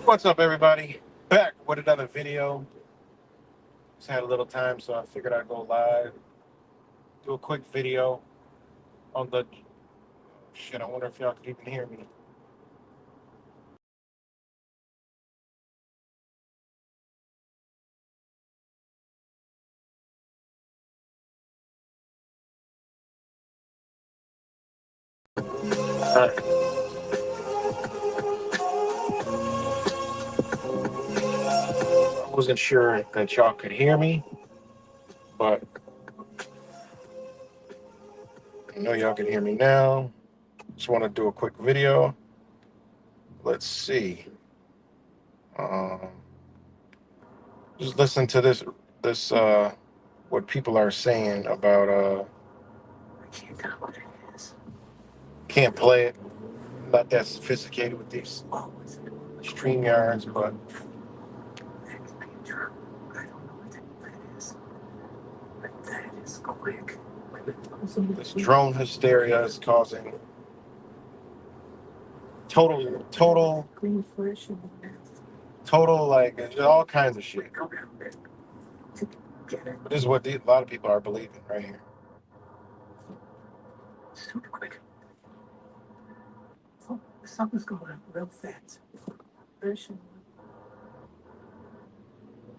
What's up, everybody? Back with another video. Just had a little time, so I figured I'd go live, do a quick video on the shit. I wonder if y'all can even hear me. I wasn't sure that y'all could hear me, but I know y'all can hear me now. Just want to do a quick video. Let's see. Um, just listen to this what people are saying about I can't tell what it is. Can't play it. Not that sophisticated with these stream yards, but I don't know what it is. But that is quick. This drone hysteria is causing total like there's all kinds of shit. But this is what a lot of people are believing right here. Super quick. Oh, something's going on real fast.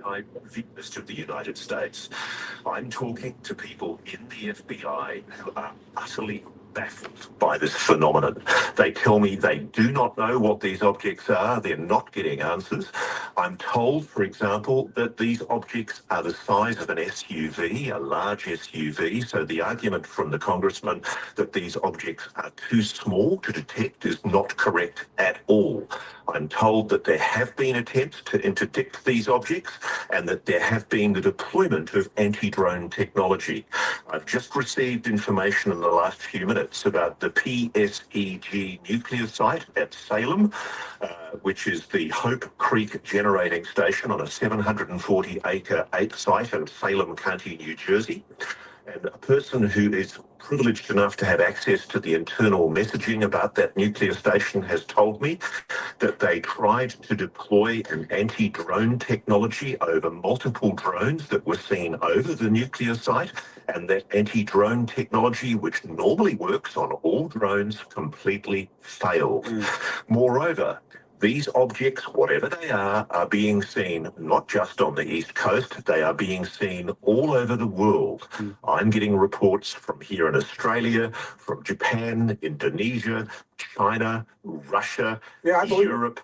I visited the United States. I'm talking to people in the FBI who are utterly baffled by this phenomenon. They tell me they do not know what these objects are. They're not getting answers. I'm told, for example, that these objects are the size of an SUV, a large SUV. So the argument from the congressman that these objects are too small to detect is not correct at all. I'm told that there have been attempts to interdict these objects and that there have been the deployment of anti-drone technology. I've just received information in the last few minutes about the PSEG nuclear site at Salem, which is the Hope Creek Generating Station on a 740-acre site in Salem County, New Jersey. And a person who is privileged enough to have access to the internal messaging about that nuclear station has told me that they tried to deploy an anti-drone technology over multiple drones that were seen over the nuclear site, and that anti-drone technology, which normally works on all drones, completely failed. Moreover, these objects, whatever they are being seen not just on the East Coast, they are being seen all over the world. I'm getting reports from here in Australia, from Japan, Indonesia, China, Russia, Europe.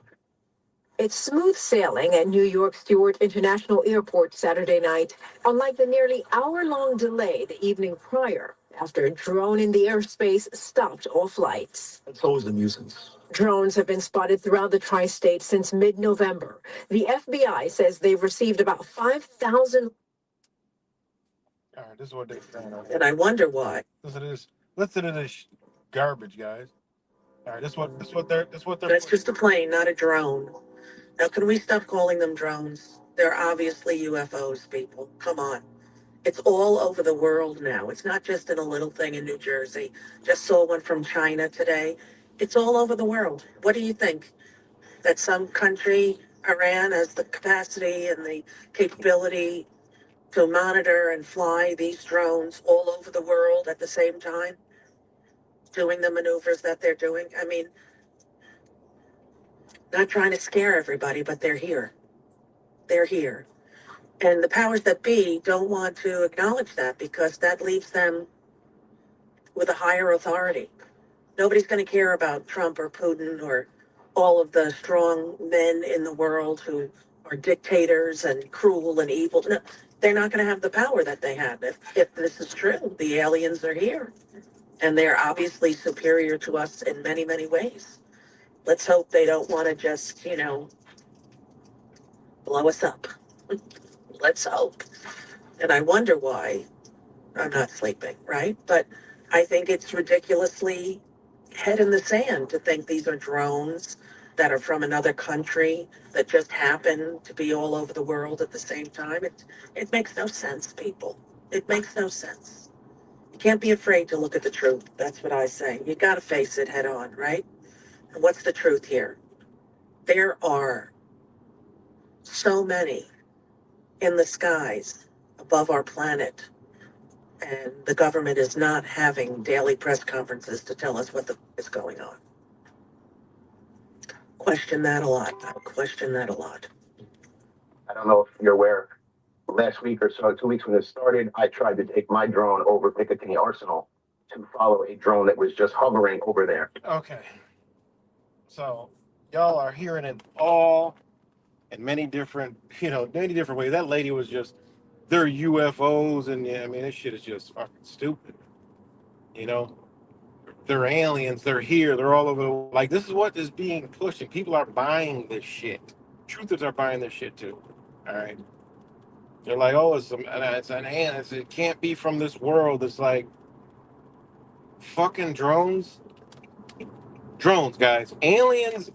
It's smooth sailing at New York Stewart International Airport Saturday night, unlike the nearly hour-long delay the evening prior after a drone in the airspace stopped all flights. It's always a nuisance. Drones have been spotted throughout the tri-state since mid-November. The FBI says they've received about 5,000. All right, this is what they're saying. And I wonder why. Listen to this garbage, guys. All right, this what they're. That's just a plane, not a drone. Now, can we stop calling them drones? They're obviously UFOs, people. Come on. It's all over the world now. It's not just in a little thing in New Jersey. Just saw one from China today. It's all over the world. What do you think? That some country, Iran, has the capacity and the capability to monitor and fly these drones all over the world at the same time? Doing the maneuvers that they're doing? I mean, not trying to scare everybody, but they're here. They're here. And the powers that be don't want to acknowledge that because that leaves them with a higher authority. Nobody's going to care about Trump or Putin or all of the strong men in the world who are dictators and cruel and evil. No, they're not going to have the power that they have if this is true. The aliens are here and they're obviously superior to us in many, many ways. Let's hope they don't want to just, blow us up. Let's hope. And I wonder why I'm not sleeping, right? But I think it's ridiculously head in the sand to think these are drones that are from another country that just happen to be all over the world at the same time. It makes no sense, people. It makes no sense. You can't be afraid to look at the truth. That's what I say. You got to face it head on, right? And what's the truth here? There are so many in the skies above our planet, and the government is not having daily press conferences to tell us what is going on. Question that a lot. I question that a lot. I don't know if you're aware, last week or so, 2 weeks when it started, I tried to take my drone over Picatinny Arsenal to follow a drone that was just hovering over there. Okay. So y'all are hearing it all in many different, many different ways. That lady was just, they're UFOs, and yeah, I mean, this shit is just fucking stupid. They're aliens. They're here. They're all over the world. Like, this is what is being pushed, and people are buying this shit. Truthers are buying this shit too. All right. They're like, oh, it's an alien. It can't be from this world. It's like fucking drones. Drones, guys. Aliens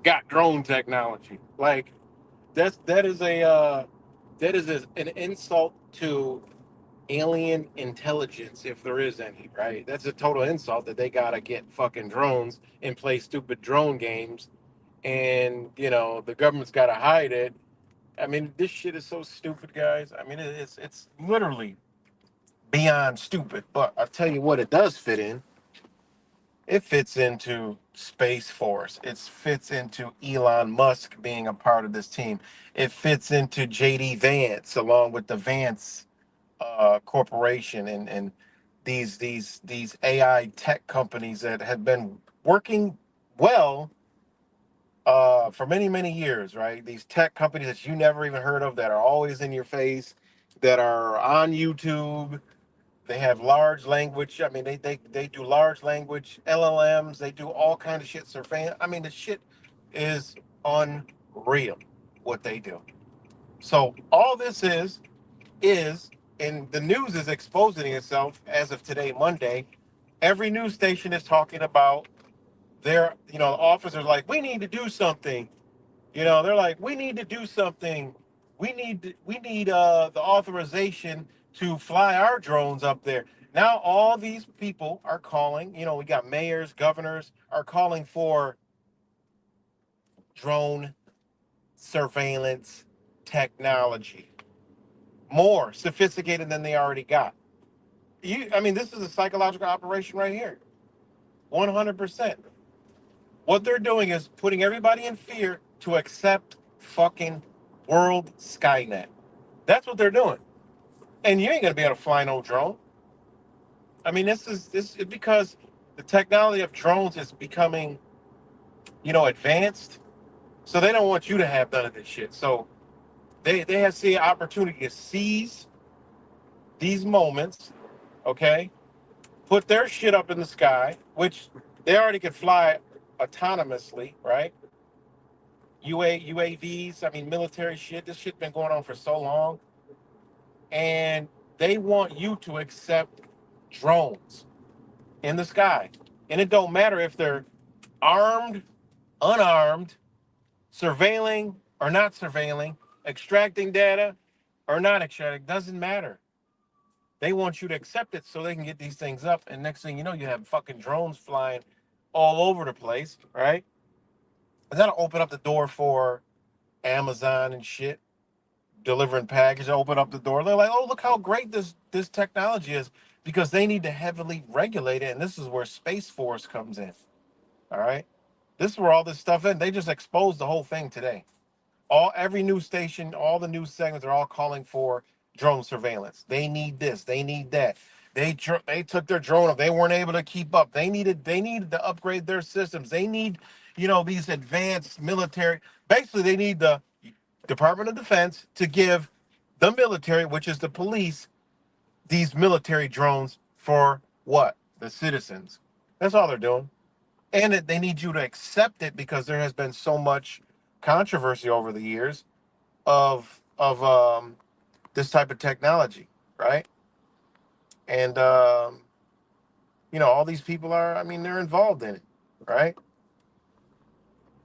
got drone technology. Like, that is an insult to alien intelligence, if there is any, right? That's a total insult that they gotta get fucking drones and play stupid drone games, and the government's gotta hide it. I mean, this shit is so stupid, guys. I mean, it's literally beyond stupid. But I'll tell you what, it does fit in. It fits into Space Force. It fits into Elon Musk being a part of this team. It fits into JD Vance along with the Vance corporation and these AI tech companies that have been working well for many years, right? These tech companies that you never even heard of, that are always in your face, that are on YouTube. They have large language. I mean, they do large language LLMs. They do all kind of shit. Surveillance. I mean, the shit is unreal what they do. So all this is, and the news is exposing itself as of today, Monday. Every news station is talking about their, officers like, we need to do something. They're like, we need to do something. We need the authorization to fly our drones up there. Now all these people are calling, we got mayors, governors are calling for drone surveillance technology, more sophisticated than they already got. I mean, this is a psychological operation right here. 100%. What they're doing is putting everybody in fear to accept fucking world Skynet. That's what they're doing. And you ain't gonna be able to fly no drone. I mean, this is because the technology of drones is becoming, advanced. So they don't want you to have none of this shit. So they have seen an opportunity to seize these moments, okay? Put their shit up in the sky, which they already can fly autonomously, right? UAVs, I mean, military shit. This shit been going on for so long. And they want you to accept drones in the sky. And it don't matter if they're armed, unarmed, surveilling or not surveilling, extracting data or not extracting. It doesn't matter. They want you to accept it so they can get these things up. And next thing you know, you have fucking drones flying all over the place, right? And that'll open up the door for Amazon and shit, delivering packages, open up the door. They're like, oh, look how great this technology is, because they need to heavily regulate it. And this is where Space Force comes in. All right. This is where all this stuff in. They just exposed the whole thing today. Every news station, all the news segments are all calling for drone surveillance. They need this, they need that. They took their drone up. They weren't able to keep up. They needed to upgrade their systems. They need, these advanced military. Basically, they need the Department of Defense to give the military, which is the police, these military drones for what? The citizens. That's all they're doing. And they need you to accept it because there has been so much controversy over the years of this type of technology, right? And all these people are, I mean, they're involved in it, right?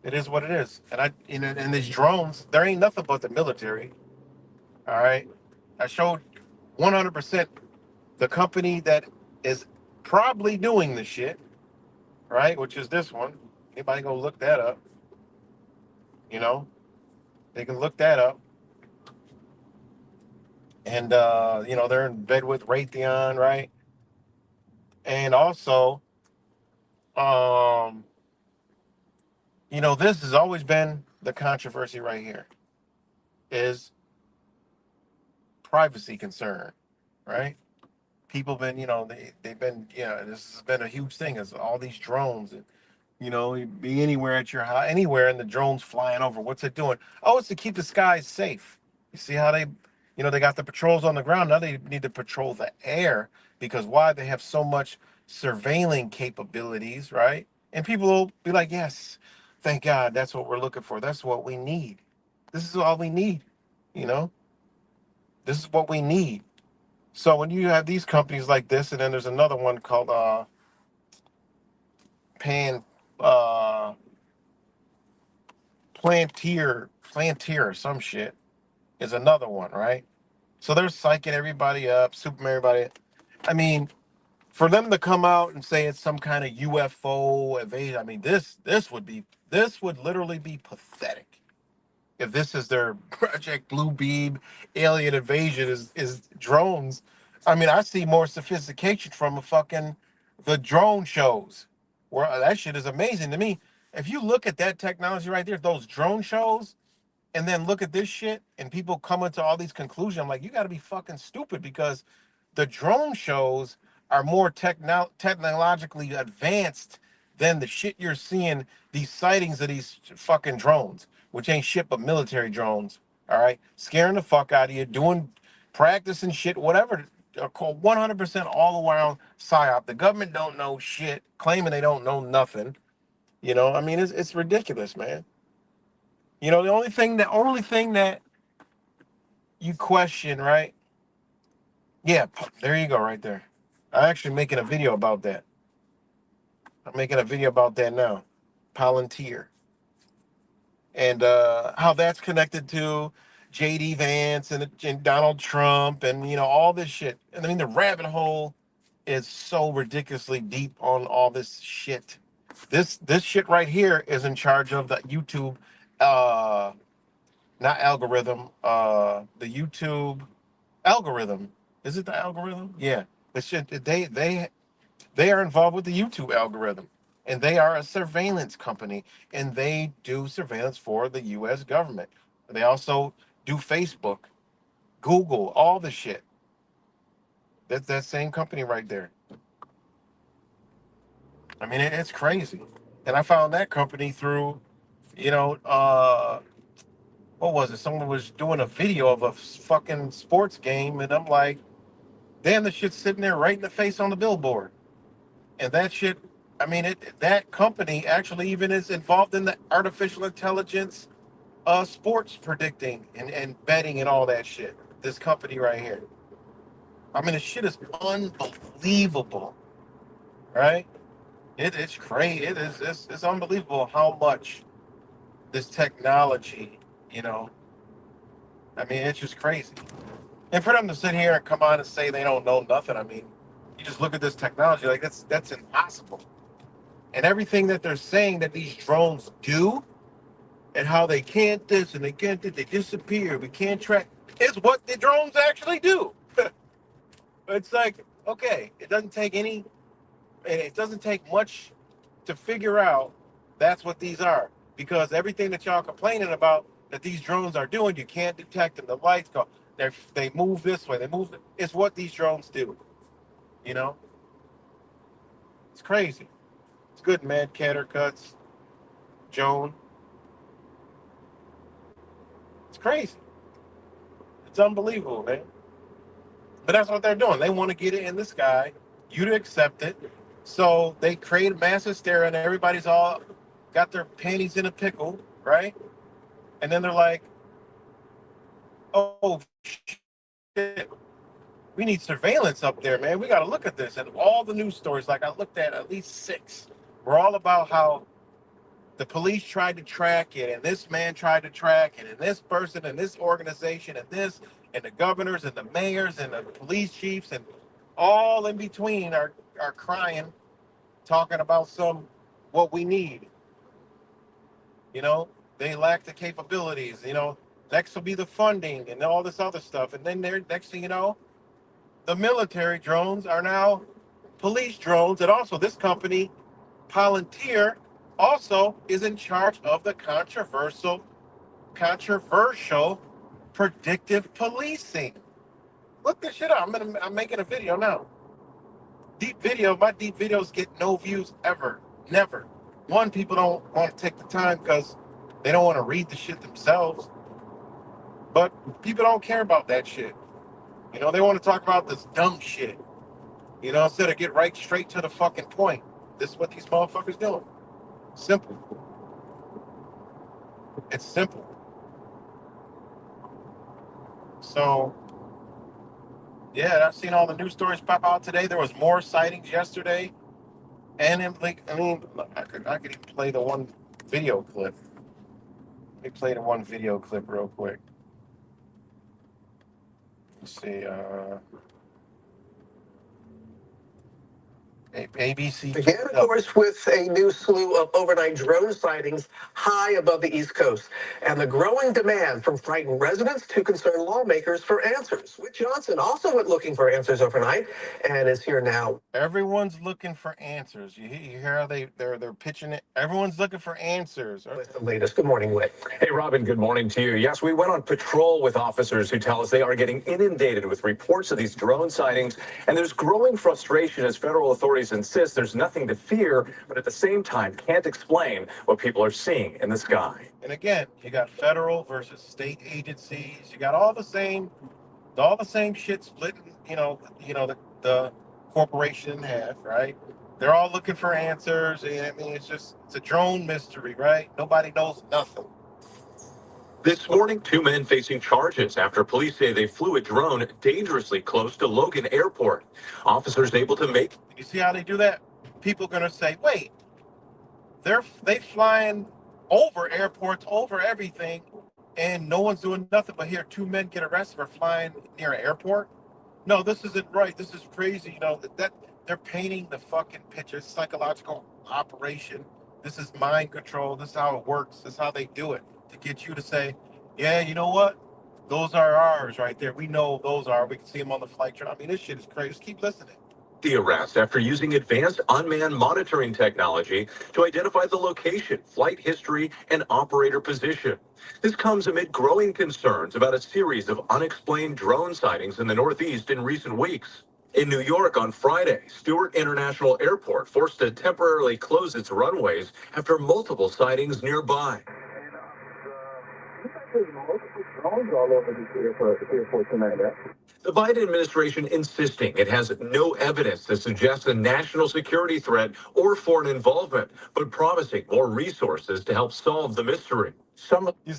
It is what it is. And these drones, there ain't nothing but the military, all right? I showed 100% the company that is probably doing the shit, right? Which is this one. Anybody go look that up? You know, they can look that up. And they're in bed with Raytheon, right? And also, um, this has always been the controversy right here is privacy concern, right? People been, they've been, this has been a huge thing is all these drones and, you'd be anywhere at your house, anywhere and the drones flying over. What's it doing? Oh, it's to keep the skies safe. You see how they got the patrols on the ground. Now they need to patrol the air because why? They have so much surveilling capabilities, right? And people will be like, yes, thank God. That's what we're looking for. That's what we need. This is all we need. You know, this is what we need. So when you have these companies like this, and then there's another one called Pan uh Plantier or some shit is another one, right? So they're psyching everybody up, souping everybody. I mean, for them to come out and say it's some kind of UFO invasion, I mean, this would literally be pathetic. If this is their Project Blue Beam alien invasion is drones. I mean, I see more sophistication from the drone shows. Where that shit is amazing to me. If you look at that technology right there, those drone shows, and then look at this shit and people coming to all these conclusions. I'm like, you got to be fucking stupid because the drone shows are more technologically advanced than the shit you're seeing, these sightings of these fucking drones, which ain't shit but military drones. All right. Scaring the fuck out of you, doing practice and shit, whatever. Called 100% all around psyop. The government don't know shit, claiming they don't know nothing. I mean, it's ridiculous, man. The only thing that you question, right? Yeah, there you go, right there. I'm actually making a video about that. I'm making a video about that now. Palantir. And how that's connected to JD Vance and Donald Trump and all this shit. And I mean the rabbit hole is so ridiculously deep on all this shit. This shit right here is in charge of the YouTube not algorithm, the YouTube algorithm. Is it the algorithm? Yeah. The shit they are involved with the YouTube algorithm. And they are a surveillance company and they do surveillance for the US government. They also do Facebook, Google, all the shit. That's that same company right there. I mean, it's crazy. And I found that company through, you know, uh, what was it? Someone was doing a video of a fucking sports game, and I'm like, damn, the shit's sitting there right in the face on the billboard. And that shit, I mean, that company actually even is involved in the artificial intelligence, sports predicting and betting and all that shit. This company right here. I mean, the shit is unbelievable, right? It's crazy. It's unbelievable how much this technology, you know. I mean, it's just crazy. And for them to sit here and come on and say they don't know nothing, I mean, you just look at this technology like that's impossible. And everything that they're saying that these drones do and how they can't this and they can't that they disappear, we can't track is what the drones actually do. It's like, okay, it doesn't take much to figure out that's what these are. Because everything that y'all complaining about, that these drones are doing. You can't detect them. The lights go. They move this way. They move. It's what these drones do. You know, it's crazy. It's good, man. Catter cuts, Joan. It's crazy. It's unbelievable, man. But that's what they're doing. They want to get it in the sky, you to accept it. So they create mass hysteria, and everybody's all got their panties in a pickle, right? And then they're like, "Oh shit, we need surveillance up there, man. We got to look at this." And all the news stories, like I looked at least 6, were all about how the police tried to track it, and this man tried to track it, and this person, and this organization, and this, and the governors, and the mayors, and the police chiefs, and all in between are crying, talking about what we need. You know, they lack the capabilities. You know, next will be the funding and all this other stuff, and then next thing you know, the military drones are now police drones, and also this company, Palantir, also is in charge of the controversial predictive policing. Look this shit up. I'm making a video now. My deep videos get no views ever. Never. One, people don't want to take the time because they don't want to read the shit themselves. But people don't care about that shit. You know, they want to talk about this dumb shit. You know, instead of get right straight to the fucking point. This is what these motherfuckers doing. Simple. It's simple. So, yeah, I've seen all the news stories pop out today. There was more sightings yesterday. And I could even play the one video clip. Let me play the one video clip real quick. Let's see. ABC. Began, of course, with a new slew of overnight drone sightings high above the East Coast and the growing demand from frightened residents to concerned lawmakers for answers. Whit Johnson also went looking for answers overnight and is here now. Everyone's looking for answers. You hear how they're pitching it? Everyone's looking for answers. With the latest. Good morning, Whit. Hey, Robin, good morning to you. Yes, we went on patrol with officers who tell us they are getting inundated with reports of these drone sightings, and there's growing frustration as federal authorities insist there's nothing to fear, but at the same time can't explain what people are seeing in the sky. And again, you got federal versus state agencies. You got all the same shit splitting. The corporation in half, right? They're all looking for answers. And I mean, it's a drone mystery, right? Nobody knows nothing. This morning, 2 men facing charges after police say they flew a drone dangerously close to Logan Airport. Officers able to make... You see how they do that? People are going to say, wait, they flying over airports, over everything, and no one's doing nothing but here 2 men get arrested for flying near an airport? No, this isn't right. This is crazy. You know, that they're painting the fucking picture. It's psychological operation. This is mind control. This is how it works. This is how they do it. To get you to say, yeah, you know what? Those are ours right there. We know those are. We can see them on the flight trail. I mean, this shit is crazy. Just keep listening. The arrest after using advanced unmanned monitoring technology to identify the location, flight history, and operator position. This comes amid growing concerns about a series of unexplained drone sightings in the Northeast in recent weeks. In New York on Friday, Stewart International Airport forced to temporarily close its runways after multiple sightings nearby. All over the airport tonight, right? The Biden administration insisting it has no evidence that suggests a national security threat or foreign involvement, but promising more resources to help solve the mystery. You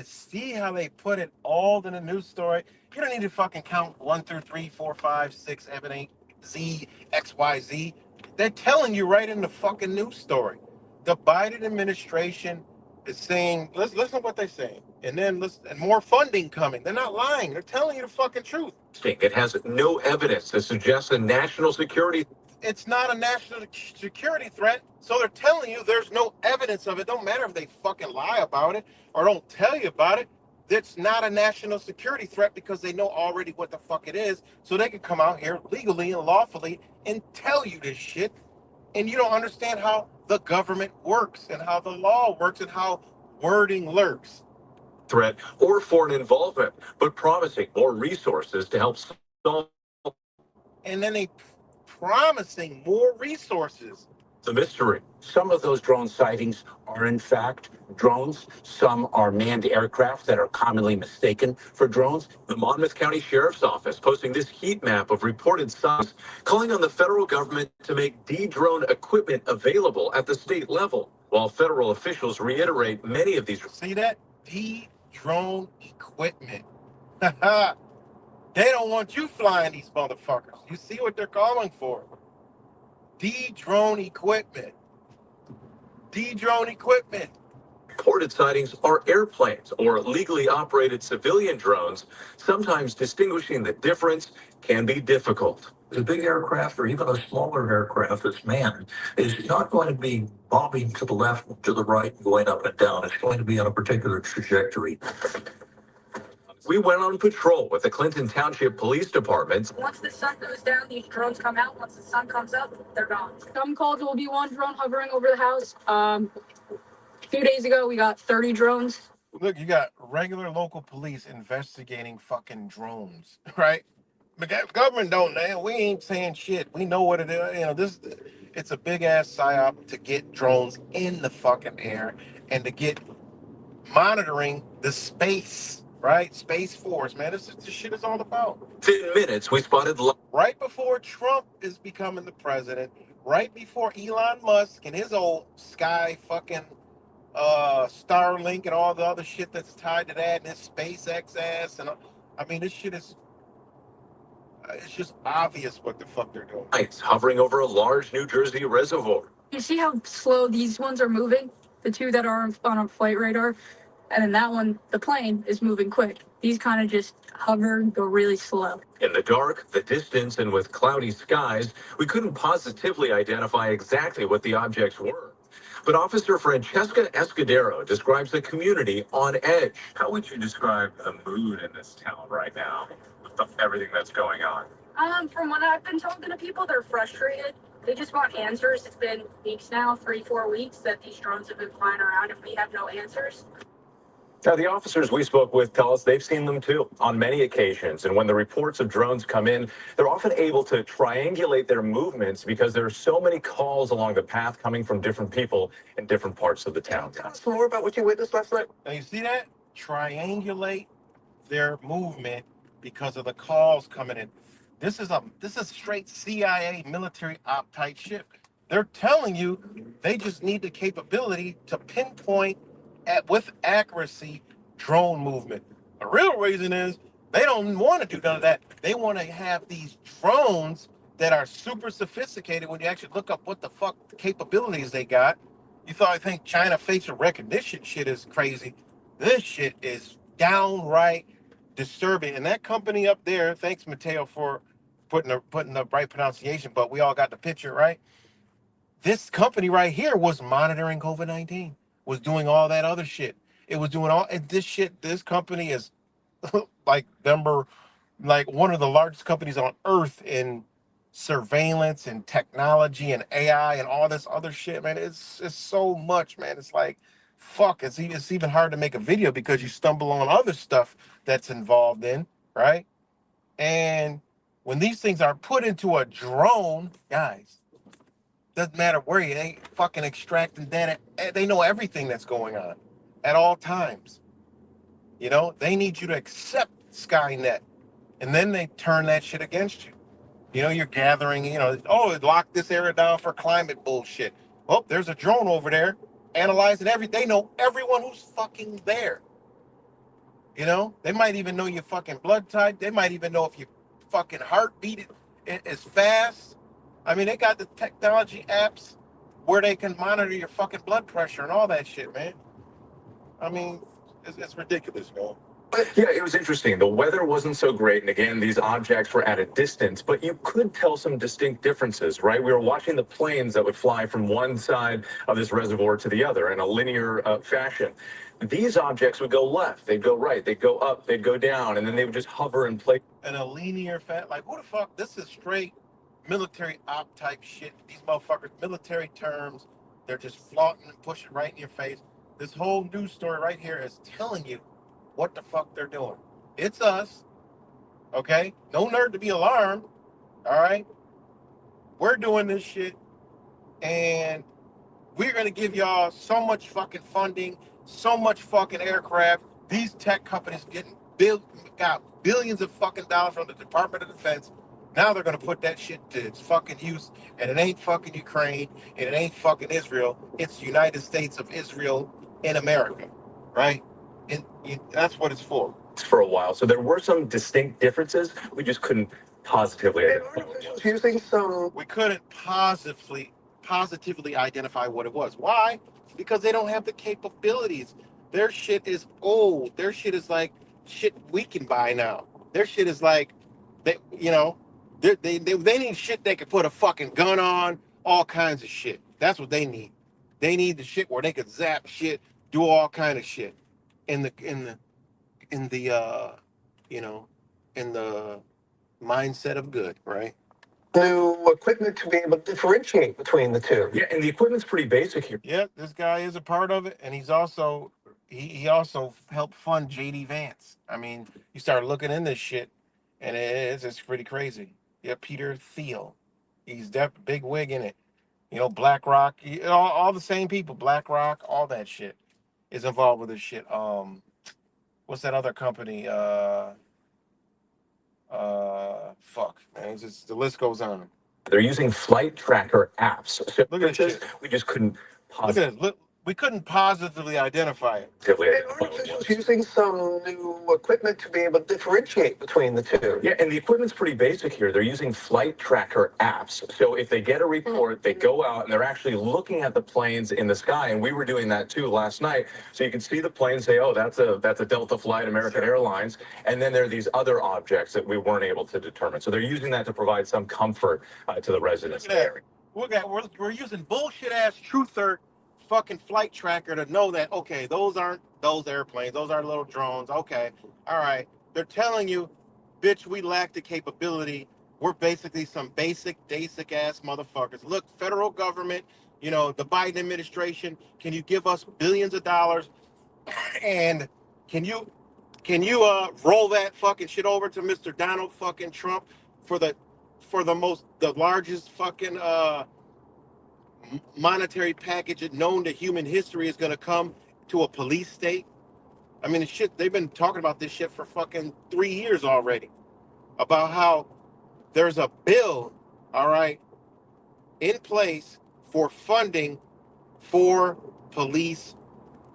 see how they put it all in a news story? You don't need to fucking count 1 through 3, 4, 5, 6, 7, 8, Z, X, Y, Z. They're telling you right in the fucking news story. The Biden administration is saying, listen to what they're saying. And then and more funding coming. They're not lying. They're telling you the fucking truth. It has no evidence that suggests a national security. It's not a national security threat. So they're telling you there's no evidence of it. Don't matter if they fucking lie about it or don't tell you about it. It's not a national security threat because they know already what the fuck it is. So they can come out here legally and lawfully and tell you this shit. And you don't understand how the government works and how the law works and how wording lurks. threat or foreign involvement, but promising more resources to help solve And then they promising more resources. the mystery. Some of those drone sightings are, in fact, drones. Some are manned aircraft that are commonly mistaken for drones. The Monmouth County Sheriff's Office posting this heat map of reported sightings, calling on the federal government to make de-drone equipment available at the state level, while federal officials reiterate many of these. See that? De-drone equipment. They don't want you flying these motherfuckers. You see what they're calling for? De-drone equipment. De-drone equipment. Reported sightings are airplanes or legally operated civilian drones. Sometimes distinguishing the difference can be difficult. The big aircraft or even a smaller aircraft that's manned is not going to be bobbing to the left, to the right, going up and down. It's going to be on a particular trajectory. We went on patrol with the Clinton Township Police Department. Once the sun goes down, these drones come out. Once the sun comes up, they're gone. Some calls will be one drone hovering over the house. A few days ago, we got 30 drones. Look, you got regular local police investigating fucking drones, right? The government don't know. We ain't saying shit. We know what it is. You know, it's a big ass psyop to get drones in the fucking air and to get monitoring the space, right? Space Force, man. This shit is all about. Within minutes, we spotted. Right before Trump is becoming the president, right before Elon Musk and his old sky fucking Starlink and all the other shit that's tied to that and his SpaceX ass. And I mean, this shit is, it's just obvious what the fuck they're doing. Lights hovering over a large New Jersey reservoir. You see how slow these ones are moving? The two that are on a flight radar. And then that one, the plane, is moving quick. These kind of just hover, go really slow. In the dark, the distance, and with cloudy skies, we couldn't positively identify exactly what the objects were. But Officer Francesca Escudero describes the community on edge. How would you describe the mood in this town right now with everything that's going on? From what I've been talking to people, they're frustrated. They just want answers. It's been weeks now, 3-4 weeks, that these drones have been flying around and we have no answers. Now, the officers we spoke with tell us they've seen them too on many occasions. And when the reports of drones come in, they're often able to triangulate their movements because there are so many calls along the path coming from different people in different parts of the town. Tell us more about what you witnessed last night. Now you see that? Triangulate their movement because of the calls coming in. This is straight CIA military op type shit. They're telling you they just need the capability to pinpoint with accuracy drone movement. The real reason is they don't want to do none of that. They want to have these drones that are super sophisticated. When you actually look up what the fuck capabilities they got, I think China facial recognition shit is crazy. This shit is downright disturbing. And that company up there, thanks Mateo for putting the right pronunciation, but we all got the picture, right? This company right here was monitoring COVID-19, was doing all that other shit. It was doing all this shit. This company is like one of the largest companies on earth in surveillance and technology and AI and all this other shit, man. It's so much, man. It's like, fuck, it's even hard to make a video because you stumble on other stuff that's involved in, right? And when these things are put into a drone, guys, doesn't matter where you ain't fucking extracting data. They know everything that's going on at all times. You know, they need you to accept Skynet, and then they turn that shit against you. You know, you're gathering, lock this area down for climate bullshit. Oh, there's a drone over there analyzing everything. They know everyone who's fucking there. You know, they might even know your fucking blood type. They might even know if your fucking heartbeat is fast. I mean, they got the technology apps where they can monitor your fucking blood pressure and all that shit, man. I mean, it's ridiculous, man. Yeah, it was interesting. The weather wasn't so great. And again, these objects were at a distance, but you could tell some distinct differences, right? We were watching the planes that would fly from one side of this reservoir to the other in a linear fashion. These objects would go left, they'd go right, they'd go up, they'd go down, and then they would just hover in place. And a linear like, who the fuck? This is straight military op type shit. These motherfuckers, military terms, they're just flaunting and pushing right in your face. This whole news story right here is telling you what the fuck they're doing. It's us, okay? No nerd to be alarmed, all right? We're doing this shit, and we're gonna give y'all so much fucking funding, so much fucking aircraft. These tech companies got billions of fucking dollars from the Department of Defense. Now they're gonna put that shit to its fucking use, and it ain't fucking Ukraine, and it ain't fucking Israel. It's the United States of Israel in America, right? And that's what it's for a while. So there were some distinct differences. We just couldn't positively And identify. aren't officials using some We couldn't positively identify what it was. Why? Because they don't have the capabilities. Their shit is old. Their shit is like shit we can buy now. Their shit is like they need shit they can put a fucking gun on, all kinds of shit. That's what they need. They need the shit where they could zap shit, do all kind of shit. In the you know, in the mindset of good, right? new equipment to be able to differentiate between the two. Yeah, and the equipment's pretty basic here. Yeah, this guy is a part of it, and he also helped fund JD Vance. I mean, you start looking in this shit, and it's just pretty crazy. Yeah, Peter Thiel, he's that big wig in it. You know, BlackRock, all the same people. BlackRock, all that shit is involved with this shit. What's that other company? Fuck, man. It's just, the list goes on. They're using flight tracker apps. So Look at this shit. we just couldn't Look at it. Look, we couldn't positively identify it. positively And identify aren't what it officials was. using some new equipment to be able to differentiate between the two. Yeah, and the equipment's pretty basic here. They're using flight tracker apps. So if they get a report, they go out and they're actually looking at the planes in the sky. And we were doing that too last night. So you can see the plane, say, oh, that's a Delta flight, American Airlines. And then there are these other objects that we weren't able to determine. So they're using that to provide some comfort to the residents Look at there. we're using bullshit ass truther fucking flight tracker to know that, okay, those aren't those airplanes, those are little drones. Okay, all right. They're telling you, bitch, we lack the capability. We're basically some basic ass motherfuckers. Look, federal government, the Biden administration, can you give us billions of dollars? And can you roll that fucking shit over to Mr. Donald fucking Trump for the largest fucking monetary package known to human history is going to come to a police state? I mean, the shit, they've been talking about this shit for fucking 3 years already, about how there's a bill, all right, in place for funding for police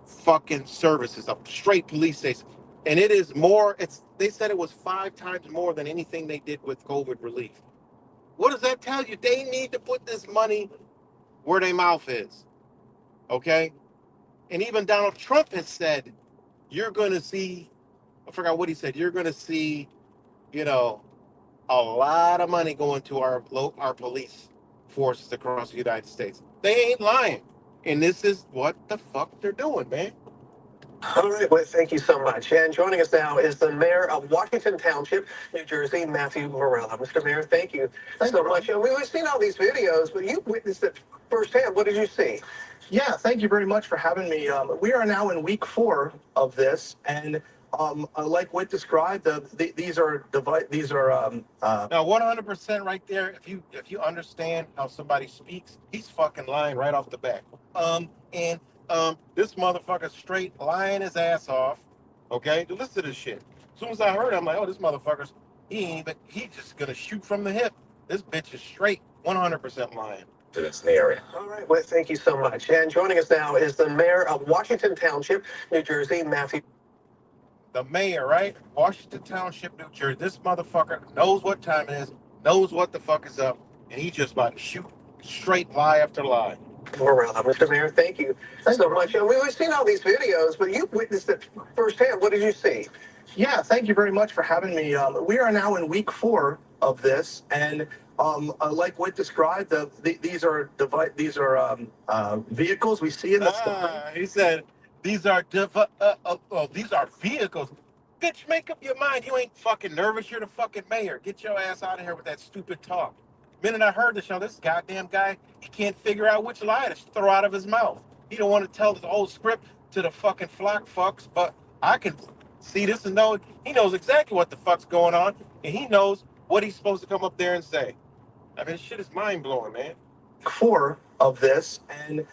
fucking services, a straight police station. And it is more, they said it was 5 times more than anything they did with COVID relief. What does that tell you? They need to put this money where their mouth is. Okay? And even Donald Trump has said, you're going to see, I forgot what he said, you're going to see, a lot of money going to our police forces across the United States. They ain't lying. And this is what the fuck they're doing, man. All right, well, thank you so much. And joining us now is the mayor of Washington Township, New Jersey, Matthew Morella. Mr. Mayor, thank you so much. And we've seen all these videos, but you witnessed it firsthand. What did you see? Yeah, thank you very much for having me. We are now in week 4 of this, and like Whit described, these are Now 100% right there. If you understand how somebody speaks, he's fucking lying right off the bat. This motherfucker straight lying his ass off. Okay, listen to this shit. As soon as I heard it, I'm like, oh, this motherfucker's he's just gonna shoot from the hip. This bitch is straight 100% lying. Residents in the area. All right, well, thank you so much. And joining us now is the mayor of Washington Township, New Jersey, Matthew. The mayor, right? Washington Township, New Jersey. This motherfucker knows what time it is, knows what the fuck is up, and he just about to shoot straight lie after lie. Morella. Mr. Mayor, thank you so much. And we've seen all these videos, but you witnessed it firsthand. What did you see? yeah, thank you very much for having me. We are now in week 4 of this, and like Whit described, these are vehicles we see in the sky. He said, these are these are vehicles. Bitch, make up your mind. You ain't fucking nervous. You're the fucking mayor. Get your ass out of here with that stupid talk. Minute I heard the show, this goddamn guy, he can't figure out which lie to throw out of his mouth. He don't want to tell the whole script to the fucking flock fucks, but I can see this and know he knows exactly what the fuck's going on, and he knows what he's supposed to come up there and say. I mean, this shit is mind blowing, man. 4 of this, and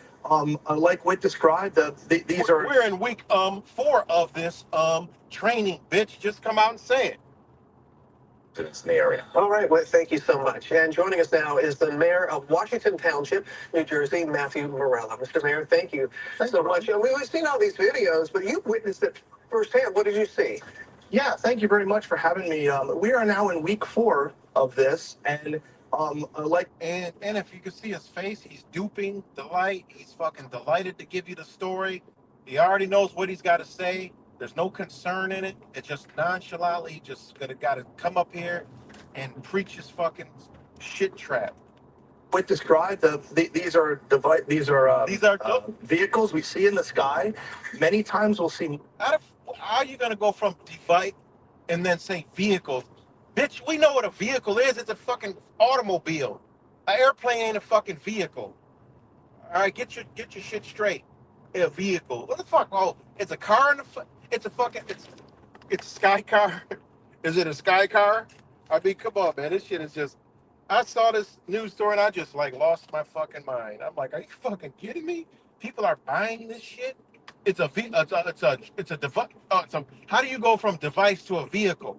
like Whit described, these are We're in week 4 of this training, bitch. Just come out and say it. It's in the area. All right, well, thank you so much. And joining us now is the mayor of Washington Township, New Jersey, Matthew Morella. Mr. Mayor, thank you so much. We've seen all these videos, but you've witnessed it firsthand. What did you see? Yeah, thank you very much for having me. We are now in week 4 of this, and like And if you can see his face, he's duping delight. He's fucking delighted to give you the story. He already knows what he's got to say. There's no concern in it. It's just nonchalantly just gotta come up here and preach his fucking shit trap. Whit described, these are vehicles we see in the sky. Many times we'll see. How are you gonna go from device and then say vehicles? Bitch, we know what a vehicle is. It's a fucking automobile. An airplane ain't a fucking vehicle. All right, get your shit straight. A vehicle. What the fuck? Oh, it's a car in the it's a fucking it's a sky car. Is it a sky car? I mean, come on, man. This shit is just. I saw this news story and I just like lost my fucking mind. I'm like, are you fucking kidding me? People are buying this shit. It's a device. How do you go from device to a vehicle?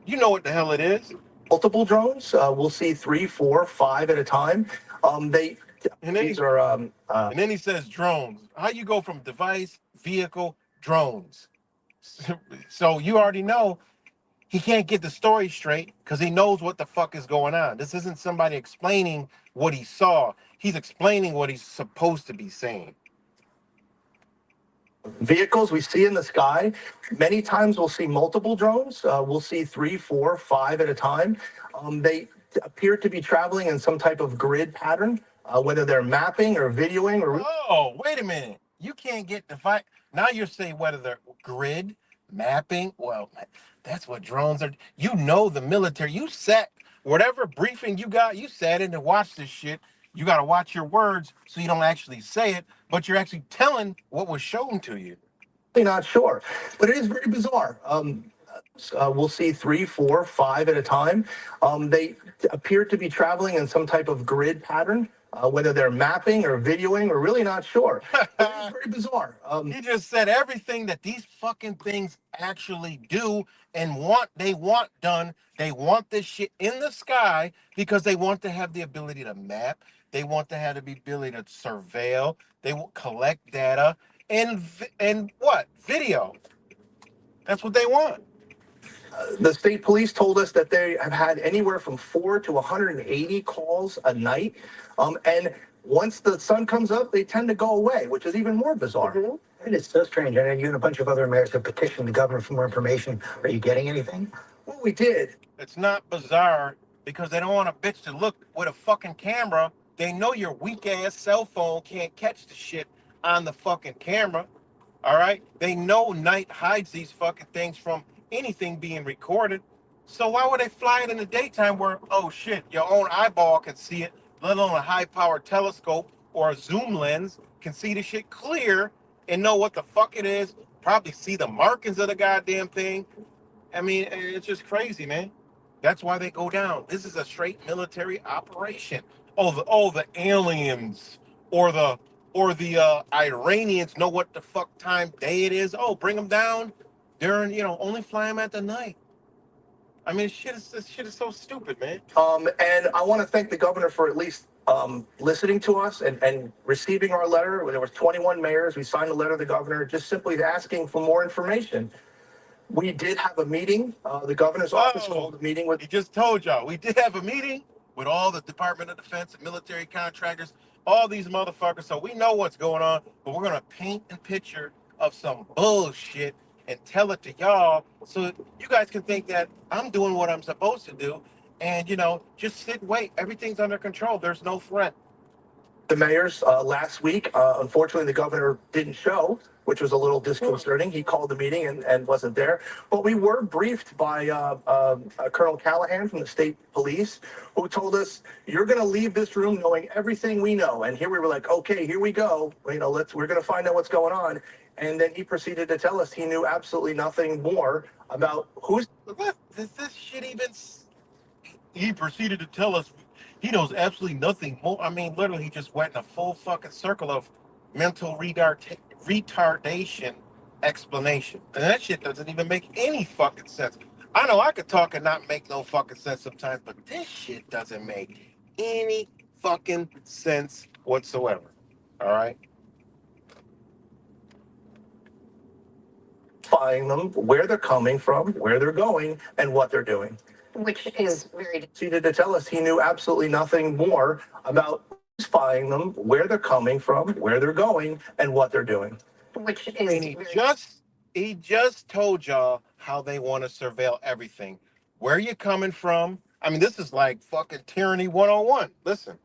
You know what the hell it is. Multiple drones. We'll see 3, 4, 5 at a time. And then These are and then he says drones. How you go from device, vehicle, drones? So you already know he can't get the story straight because he knows what the fuck is going on. This isn't somebody explaining what he saw. He's explaining what he's supposed to be saying. vehicles we see in the sky. Many times we'll see multiple drones. We'll see 3, 4, 5 at a time. They appear to be traveling in some type of grid pattern, whether they're mapping or videoing or. Oh, wait a minute. You can't get device. Now you're saying whether they're grid, mapping. Well, that's what drones are. You know the military. You sat, whatever briefing you got, you sat in to watch this shit. You got to watch your words so you don't actually say it, but you're actually telling what was shown to you. Not sure, but it is very bizarre. We'll see 3, 4, 5 at a time. They appear to be traveling in some type of grid pattern, whether they're mapping or videoing. We're really not sure. But it is very bizarre. He just said everything that these fucking things actually do and they want done. They want this shit in the sky because they want to have the ability to map. They want to have the ability to surveil. They will collect data and what? Video. That's what they want. The state police told us that they have had anywhere from 4 to 180 calls a night. And once the sun comes up, they tend to go away, which is even more bizarre. Mm-hmm. And it's so strange. I know you and a bunch of other mayors have petitioned the governor for more information. Are you getting anything? Well, we did. It's not bizarre because they don't want a bitch to look with a fucking camera. They know your weak ass cell phone can't catch the shit on the fucking camera. All right? They know night hides these fucking things from anything being recorded. So why would they fly it in the daytime where, oh shit, your own eyeball can see it, let alone a high-powered telescope or a zoom lens can see the shit clear and know what the fuck it is, probably see the markings of the goddamn thing. I mean, it's just crazy, man. That's why they go down. This is a straight military operation. Oh, the aliens or the Iranians know what the fuck time day it is. Oh, bring them down during, only fly them at the night. I mean, this shit is so stupid, man. And I want to thank the governor for at least listening to us and receiving our letter. There was 21 mayors. We signed a letter to the governor just simply asking for more information. We did have a meeting. The governor's office called a meeting with. He just told y'all. We did have a meeting with all the Department of Defense and military contractors, all these motherfuckers. So we know what's going on, but we're going to paint a picture of some bullshit and tell it to y'all so you guys can think that I'm doing what I'm supposed to do. And, just sit, wait. Everything's under control. There's no threat. the mayors last week. Unfortunately, the governor didn't show, which was a little disconcerting. He called the meeting and wasn't there. But we were briefed by Colonel Callahan from the state police, who told us, "You're going to leave this room knowing everything we know." And here we were like, "Okay, here we go. You know, we're going to find out what's going on." And then he proceeded to tell us he knew absolutely nothing more about who's. What does this shit even? He proceeded to tell us he knows absolutely nothing more. I mean, literally, he just went in a full fucking circle of mental retardation explanation, and that shit doesn't even make any fucking sense. I know I could talk and not make no fucking sense sometimes, but this shit doesn't make any fucking sense whatsoever. All right. Spying them, where they're coming from, where they're going, and what they're doing. Which is very Proceeded to tell us he knew absolutely nothing more about spying them, where they're coming from, where they're going, and what they're doing. which is And he just told y'all how they want to surveil everything. Where you coming from? I mean, this is like fucking tyranny 101. Listen.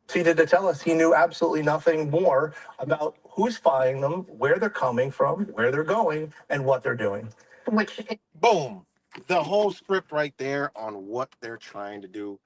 Proceeded to tell us he knew absolutely nothing more about who's spying them, where they're coming from, where they're going, and what they're doing. which Boom. The whole script right there on what they're trying to do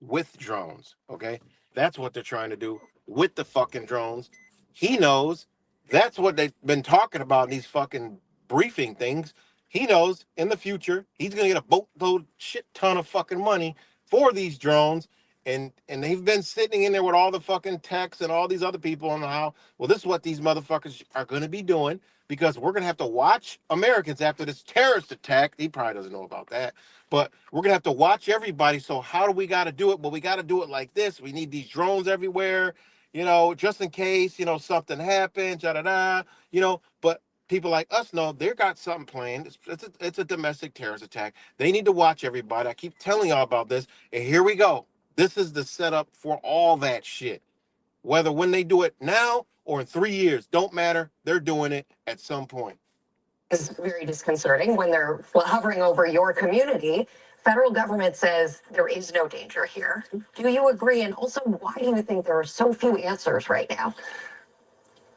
with drones. Okay. That's what they're trying to do with the fucking drones. He knows that's what they've been talking about in these fucking briefing things. He knows in the future he's gonna get a boatload shit ton of fucking money for these drones. And they've been sitting in there with all the fucking techs and all these other people on how, well, this is what these motherfuckers are gonna be doing, because we're going to have to watch Americans after this terrorist attack. He probably doesn't know about that, but we're going to have to watch everybody. So how do we got to do it? Well, we got to do it like this. We need these drones everywhere, you know, just in case, you know, something happens, you know, but people like us know they got something planned. It's a domestic terrorist attack. They need to watch everybody. I keep telling y'all about this. And here we go. This is the setup for all that shit. Whether when they do it now or in 3 years, don't matter. They're doing it at some point. is very disconcerting when they're hovering over your community. Federal government says there is no danger here. Do you agree? And also, why do you think there are so few answers right now?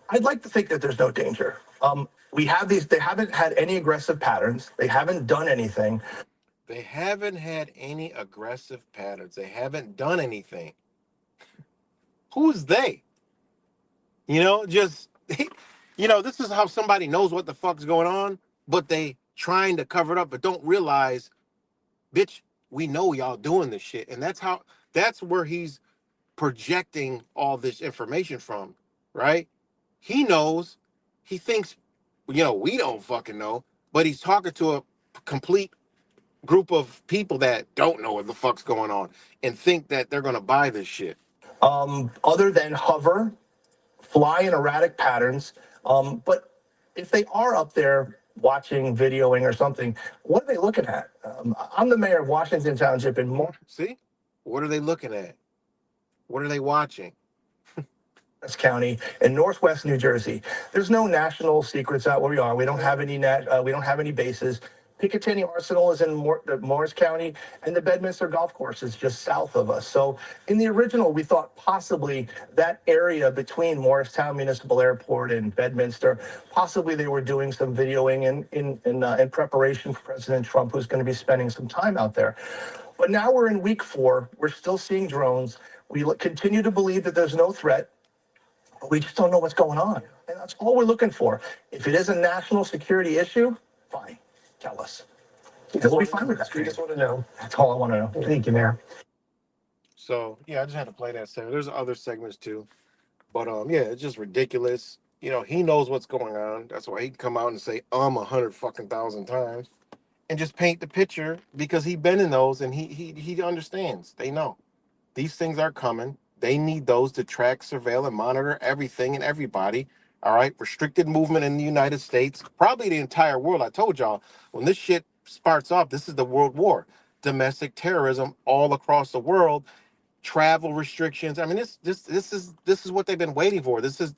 I'd like to think that there's no danger. We have these, they haven't had any aggressive patterns. They haven't done anything. They haven't had any aggressive patterns. They haven't done anything. Who's they? You know, just, you know, this is how somebody knows what the fuck's going on, but they trying to cover it up, but don't realize, bitch, we know y'all doing this shit. And that's where he's projecting all this information from, right? He knows, he thinks, you know, we don't fucking know, but he's talking to a complete group of people that don't know what the fuck's going on and think that they're going to buy this shit. Other than hover, fly in erratic patterns. But if they are up there watching, videoing or something, what are they looking at? I'm the mayor of Washington Township in See? What are they looking at? What are they watching? Morris County in northwest New Jersey. There's no national secrets out where we are. We don't have any we don't have any bases. Picatinny Arsenal is in Morris County, and the Bedminster Golf Course is just south of us. So in the original, we thought possibly that area between Morristown Municipal Airport and Bedminster, possibly they were doing some videoing in preparation for President Trump, who's going to be spending some time out there. But now we're in week 4. We're still seeing drones. We continue to believe that there's no threat, but we just don't know what's going on. And that's all we're looking for. If it is a national security issue, fine. Tell us. We'll be fine with that. We just want to know. That's all I want to know. Thank you, Mayor. So yeah, I just had to play that segment. There's other segments too, but yeah, it's just ridiculous. You know, he knows what's going on. That's why he can come out and say 100 fucking thousand times, and just paint the picture, because he been in those and he understands. They know these things are coming. They need those to track, surveil, and monitor everything and everybody. All right, restricted movement in the United States, probably the entire world. I told y'all, when this shit starts off, this is the world war. Domestic terrorism all across the world, travel restrictions. I mean, this is what they've been waiting for. This is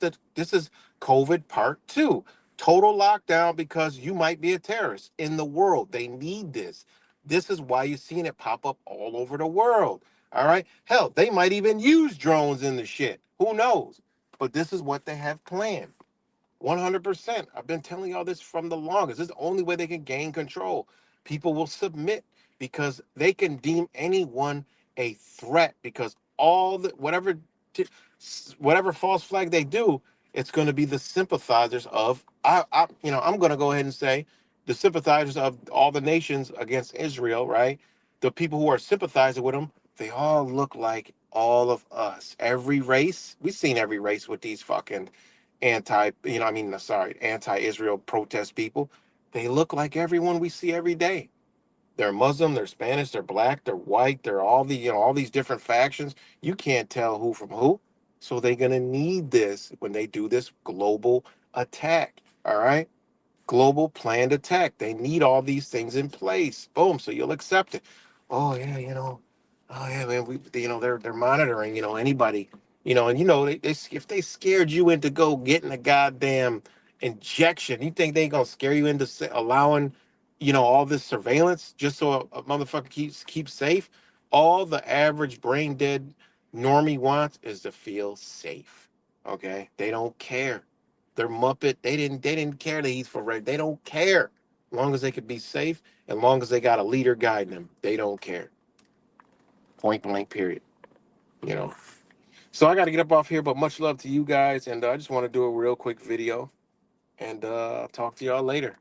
COVID part 2. Total lockdown because you might be a terrorist in the world. They need this. This is why you're seeing it pop up all over the world. All right. Hell, they might even use drones in the shit. Who knows? But this is what they have planned. 100%. I've been telling y'all this from the longest. This is the only way they can gain control. People will submit because they can deem anyone a threat because all the whatever false flag they do, it's going to be the sympathizers of I'm going to go ahead and say the sympathizers of all the nations against Israel, right? The people who are sympathizing with them, they all look like all of us. Every race, we've seen every race with these fucking anti-Israel protest people. They look like everyone we see every day. They're Muslim, they're Spanish, they're black, they're white, they're all these different factions. You can't tell who from who. So they're gonna need this when they do this global attack. All right. Global planned attack. They need all these things in place. Boom. So you'll accept it. Oh yeah, oh yeah, man. They're monitoring. Anybody. And if they scared you into go getting a goddamn injection, you think they gonna scare you into allowing, all this surveillance just so a motherfucker keeps safe? All the average brain dead normie wants is to feel safe. Okay, they don't care. They're Muppet. They didn't care that he's for red. They don't care. As long as they could be safe, and long as they got a leader guiding them, they don't care. Point blank, period. You know. So I got to get up off here, but much love to you guys, and I just want to do a real quick video, and I'll talk to y'all later.